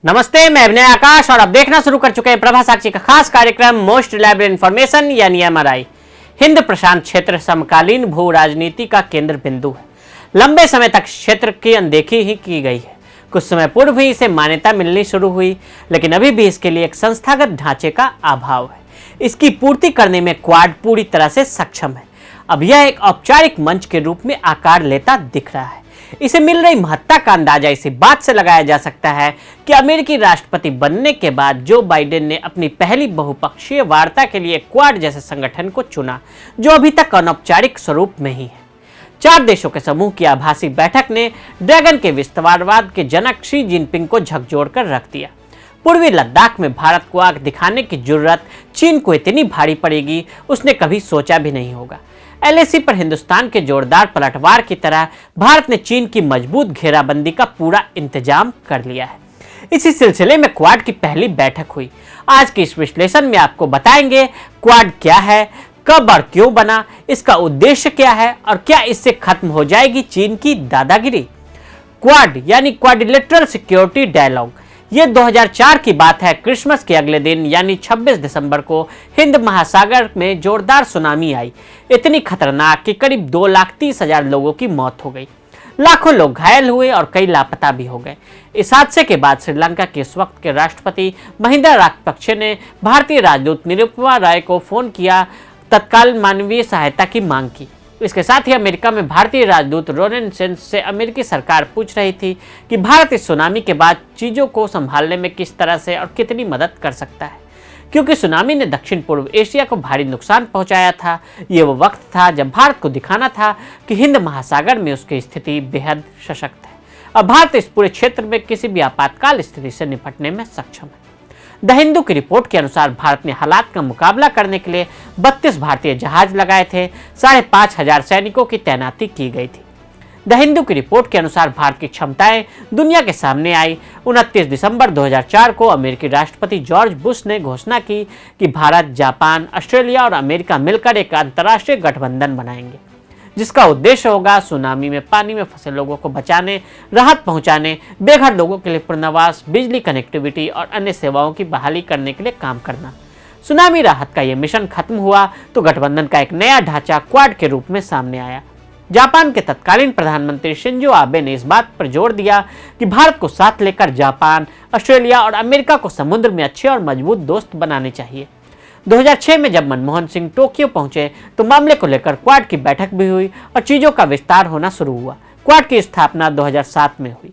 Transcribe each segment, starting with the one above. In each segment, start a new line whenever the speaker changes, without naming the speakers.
नमस्ते, मैं अभिनय आकाश और अब देखना शुरू कर चुके हैं प्रभा साक्षी का खास कार्यक्रम मोस्ट रिलायबल इंफॉर्मेशन यानी एमआरआई। हिंद प्रशांत क्षेत्र समकालीन भू राजनीति का केंद्र बिंदु है। लंबे समय तक क्षेत्र की अनदेखी ही की गई है। कुछ समय पूर्व ही इसे मान्यता मिलनी शुरू हुई, लेकिन अभी भी इसके लिए एक संस्थागत ढांचे का अभाव है। इसकी पूर्ति करने में क्वाड पूरी तरह से सक्षम है। अब यह एक औपचारिक मंच के रूप में आकार लेता दिख रहा है। इसे मिल रही महत्ता का अंदाजा इसी बात से लगाया जा सकता है कि अमेरिकी राष्ट्रपति बनने के बाद जो बाइडेन ने अपनी पहली बहुपक्षीय वार्ता के लिए क्वाड जैसे संगठन को चुना, जो अभी तक अनौपचारिक स्वरूप में ही है। 4 देशों के समूह की आभासी बैठक ने ड्रैगन के विस्तारवाद के जनक शी जिनपिंग को झकझोर कर रख दिया। पूर्वी लद्दाख में भारत को आग दिखाने की जरूरत चीन को इतनी भारी पड़ेगी, उसने कभी सोचा भी नहीं होगा। एलएसी पर हिंदुस्तान के जोरदार पलटवार की तरह भारत ने चीन की मजबूत घेराबंदी का पूरा इंतजाम कर लिया है। इसी सिलसिले में क्वाड की पहली बैठक हुई। आज के इस विश्लेषण में आपको बताएंगे क्वाड क्या है, कब और क्यों बना, इसका उद्देश्य क्या है और क्या इससे खत्म हो जाएगी चीन की दादागिरी। क्वाड यानी क्वाड्रिलेटरल सिक्योरिटी डायलॉग, ये 2004 की बात है। क्रिसमस के अगले दिन यानी 26 दिसंबर को हिंद महासागर में जोरदार सुनामी आई, इतनी खतरनाक कि करीब 2,30,000 लोगों की मौत हो गई। लाखों लोग घायल हुए और कई लापता भी हो गए। इस हादसे के बाद श्रीलंका के इस वक्त के राष्ट्रपति महिंदा राजपक्षे ने भारतीय राजदूत निरुपमा रॉय को फोन किया, तत्काल मानवीय सहायता की मांग की। इसके साथ ही अमेरिका में भारतीय राजदूत रोनेन सेंस से अमेरिकी सरकार पूछ रही थी कि भारत इस सुनामी के बाद चीज़ों को संभालने में किस तरह से और कितनी मदद कर सकता है, क्योंकि सुनामी ने दक्षिण पूर्व एशिया को भारी नुकसान पहुंचाया था। ये वो वक्त था जब भारत को दिखाना था कि हिंद महासागर में उसकी स्थिति बेहद सशक्त है। अब भारत इस पूरे क्षेत्र में किसी भी आपातकाल स्थिति से निपटने में सक्षम है। द हिंदू की रिपोर्ट के अनुसार भारत ने हालात का मुकाबला करने के लिए 32 भारतीय जहाज लगाए थे, 5,500 सैनिकों की तैनाती की गई थी। द हिंदू की रिपोर्ट के अनुसार भारत की क्षमताएं दुनिया के सामने आई। 29 दिसंबर 2004 को अमेरिकी राष्ट्रपति जॉर्ज बुश ने घोषणा की कि भारत, जापान, ऑस्ट्रेलिया और अमेरिका मिलकर एक अंतर्राष्ट्रीय गठबंधन बनाएंगे, जिसका उद्देश्य होगा सुनामी में पानी में फंसे लोगों को बचाने, राहत पहुंचाने, बेघर लोगों के लिए पुनर्वास, बिजली कनेक्टिविटी और अन्य सेवाओं की बहाली करने के लिए काम करना। सुनामी राहत का यह मिशन खत्म हुआ तो गठबंधन का एक नया ढांचा क्वाड के रूप में सामने आया। जापान के तत्कालीन प्रधानमंत्री शिंजो आबे ने इस बात पर जोर दिया कि भारत को साथ लेकर जापान, ऑस्ट्रेलिया और अमेरिका को समुद्र में अच्छे और मजबूत दोस्त बनाने चाहिए। 2006 में जब मनमोहन सिंह टोक्यो पहुंचे तो मामले को लेकर क्वाड की बैठक भी हुई और चीजों का विस्तार होना शुरू हुआ। क्वाड की स्थापना 2007 में हुई,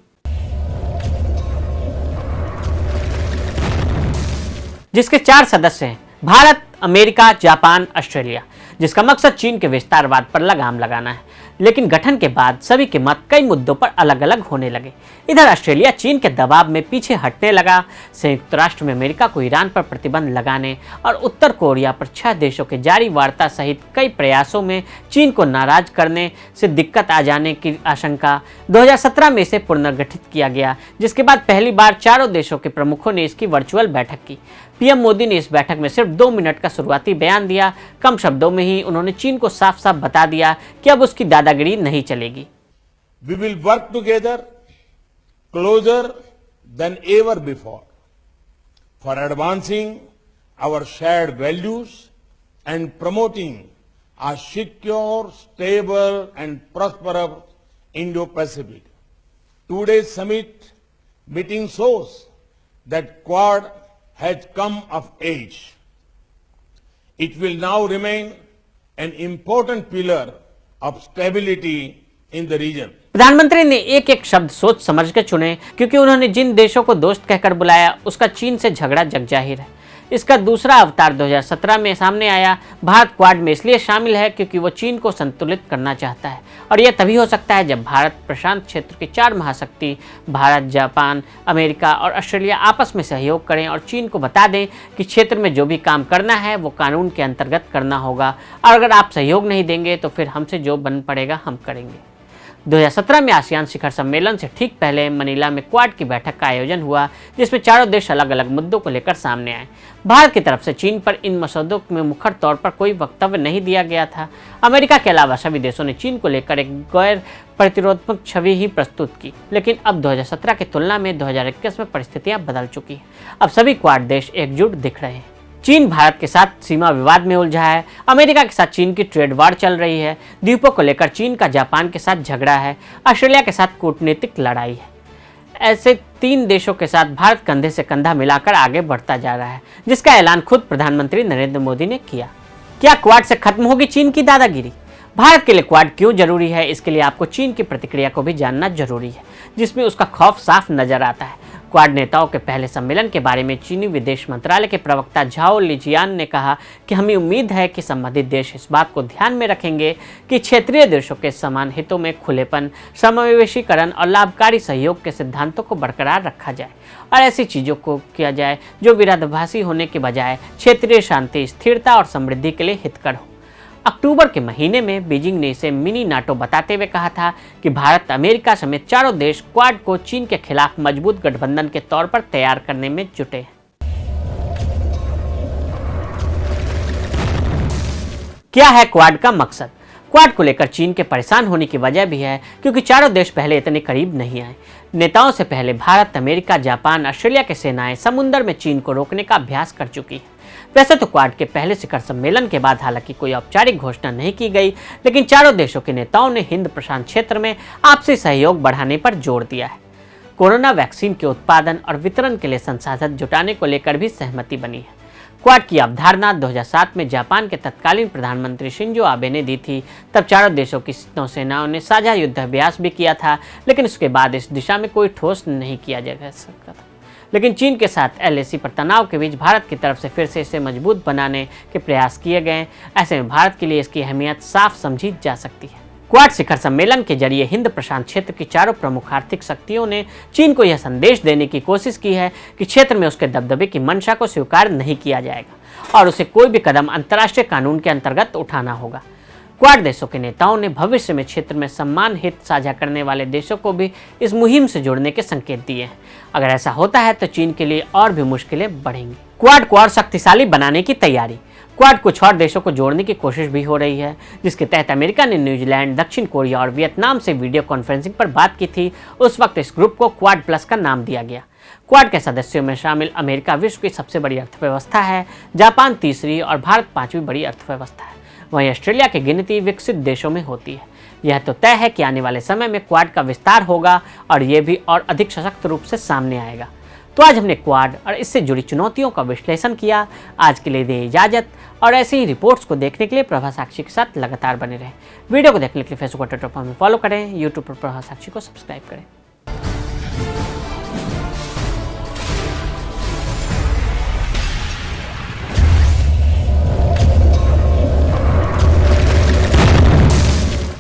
जिसके 4 सदस्य हैं, भारत, अमेरिका, जापान, ऑस्ट्रेलिया, जिसका मकसद चीन के विस्तारवाद पर लगाम लगाना है। लेकिन गठन के बाद सभी के मत कई मुद्दों पर अलग अलग होने लगे। इधर ऑस्ट्रेलिया चीन के दबाव में पीछे हटने लगा। संयुक्त राष्ट्र में अमेरिका को ईरान पर प्रतिबंध लगाने और उत्तर कोरिया पर 6 देशों के जारी वार्ता सहित कई प्रयासों में चीन को नाराज करने से दिक्कत आ जाने की आशंका। 2017 में इसे पुनर्गठित किया गया, जिसके बाद पहली बार चारों देशों के प्रमुखों ने इसकी वर्चुअल बैठक की। पीएम मोदी ने इस बैठक में सिर्फ 2 मिनट का शुरुआती बयान दिया। कम शब्दों में ही उन्होंने चीन को साफ साफ बता दिया कि अब उसकी दादागिरी नहीं चलेगी।
We will work together closer than ever before for advancing our shared values and promoting a secure, stable and prosperous Indo-Pacific. Today's summit meeting shows that Quad has come of age. It will now remain an important pillar of stability in the region.
प्रधानमंत्री ने एक एक शब्द सोच समझ के चुने, क्योंकि उन्होंने जिन देशों को दोस्त कहकर बुलाया उसका चीन से झगड़ा जगजाहिर है। इसका दूसरा अवतार 2017 में सामने आया। भारत क्वाड में इसलिए शामिल है क्योंकि वो चीन को संतुलित करना चाहता है, और यह तभी हो सकता है जब भारत प्रशांत क्षेत्र की 4 महाशक्ति भारत, जापान, अमेरिका और ऑस्ट्रेलिया आपस में सहयोग करें और चीन को बता दें कि क्षेत्र में जो भी काम करना है वो कानून के अंतर्गत करना होगा, और अगर आप सहयोग नहीं देंगे तो फिर हमसे जो बन पड़ेगा हम करेंगे। 2017 में आसियान शिखर सम्मेलन से ठीक पहले मनीला में क्वाड की बैठक का आयोजन हुआ, जिसमें चारों देश अलग अलग मुद्दों को लेकर सामने आए। भारत की तरफ से चीन पर इन मसौदों में मुखर तौर पर कोई वक्तव्य नहीं दिया गया था। अमेरिका के अलावा सभी देशों ने चीन को लेकर एक गैर प्रतिरोधात्मक छवि ही प्रस्तुत की। लेकिन अब 2017 की तुलना में 2021 में परिस्थितियां बदल चुकी हैं। अब सभी क्वाड देश एकजुट दिख रहे हैं। चीन भारत के साथ सीमा विवाद में उलझा है। अमेरिका के साथ चीन की ट्रेड वार चल रही है। द्वीपों को लेकर चीन का जापान के साथ झगड़ा है। ऑस्ट्रेलिया के साथ कूटनीतिक लड़ाई है। ऐसे 3 देशों के साथ भारत कंधे से कंधा मिलाकर आगे बढ़ता जा रहा है, जिसका ऐलान खुद प्रधानमंत्री नरेंद्र मोदी ने किया। क्या क्वाड से खत्म होगी चीन की दादागिरी? भारत के लिए क्वाड क्यों जरूरी है, इसके लिए आपको चीन की प्रतिक्रिया को भी जानना जरूरी है, जिसमें उसका खौफ साफ नजर आता है। क्वाड नेताओं के पहले सम्मेलन के बारे में चीनी विदेश मंत्रालय के प्रवक्ता झाओ लिजियान ने कहा कि हमें उम्मीद है कि संबंधित देश इस बात को ध्यान में रखेंगे कि क्षेत्रीय देशों के समान हितों में खुलेपन, समावेशीकरण और लाभकारी सहयोग के सिद्धांतों को बरकरार रखा जाए और ऐसी चीज़ों को किया जाए जो विरोधाभासी होने के बजाय क्षेत्रीय शांति, स्थिरता और समृद्धि के लिए हितकर हो। अक्टूबर के महीने में बीजिंग ने इसे मिनी नाटो बताते हुए कहा था कि भारत, अमेरिका समेत चारों देश क्वाड को चीन के खिलाफ मजबूत गठबंधन के तौर पर तैयार करने में जुटे हैं। क्या है क्वाड का मकसद? क्वाड को लेकर चीन के परेशान होने की वजह भी है क्योंकि चारों देश पहले इतने करीब नहीं आए। नेताओं से पहले भारत, अमेरिका, जापान, ऑस्ट्रेलिया की सेनाएं समुद्र में चीन को रोकने का अभ्यास कर चुकी है। वैसे तो क्वाड के पहले शिखर सम्मेलन के बाद हालांकि कोई औपचारिक घोषणा नहीं की गई, लेकिन चारों देशों के नेताओं ने हिंद प्रशांत क्षेत्र में आपसी सहयोग बढ़ाने पर जोर दिया है। कोरोना वैक्सीन के उत्पादन और वितरण के लिए संसाधन जुटाने को लेकर भी सहमति बनी है। क्वाड की अवधारणा 2007 में जापान के तत्कालीन प्रधानमंत्री शिंजो आबे ने दी थी। तब चारों देशों की नौसेनाओं ने साझा युद्धाभ्यास भी किया था, लेकिन उसके बाद इस दिशा में कोई ठोस नहीं किया जा सकता था। लेकिन चीन के साथ LAC पर तनाव के बीच भारत की तरफ से फिर से इसे मजबूत बनाने के प्रयास किए गए। ऐसे में भारत के लिए इसकी अहमियत साफ समझी जा सकती है। क्वाड शिखर सम्मेलन के जरिए हिंद प्रशांत क्षेत्र की चारों प्रमुख आर्थिक शक्तियों ने चीन को यह संदेश देने की कोशिश की है कि क्षेत्र में उसके दबदबे की मंशा को स्वीकार नहीं किया जाएगा और उसे कोई भी कदम अंतर्राष्ट्रीय कानून के अंतर्गत उठाना होगा। क्वाड देशों के नेताओं ने भविष्य में क्षेत्र में सम्मान हित साझा करने वाले देशों को भी इस मुहिम से जुड़ने के संकेत दिए हैं। अगर ऐसा होता है तो चीन के लिए और भी मुश्किलें बढ़ेंगी। क्वाड को और शक्तिशाली बनाने की तैयारी। क्वाड कुछ और देशों को जोड़ने की कोशिश भी हो रही है, जिसके तहत अमेरिका ने न्यूजीलैंड, दक्षिण कोरिया और वियतनाम से वीडियो कॉन्फ्रेंसिंग पर बात की थी। उस वक्त इस ग्रुप को क्वाड प्लस का नाम दिया गया। क्वाड के सदस्यों में शामिल अमेरिका विश्व की सबसे बड़ी अर्थव्यवस्था है, जापान तीसरी और भारत 5वीं बड़ी अर्थव्यवस्था है। वहीं ऑस्ट्रेलिया की गिनती विकसित देशों में होती है। यह तो तय है कि आने वाले समय में क्वाड का विस्तार होगा और यह भी और अधिक सशक्त रूप से सामने आएगा। तो आज हमने क्वाड और इससे जुड़ी चुनौतियों का विश्लेषण किया। आज के लिए दें इजाजत और ऐसी ही रिपोर्ट्स को देखने के लिए प्रभा साक्षी के साथ लगातार बने रहें। वीडियो को देखने के लिए फेसबुक और ट्विटर पर हमें फॉलो करें, यूट्यूब पर प्रभा साक्षी को सब्सक्राइब करें।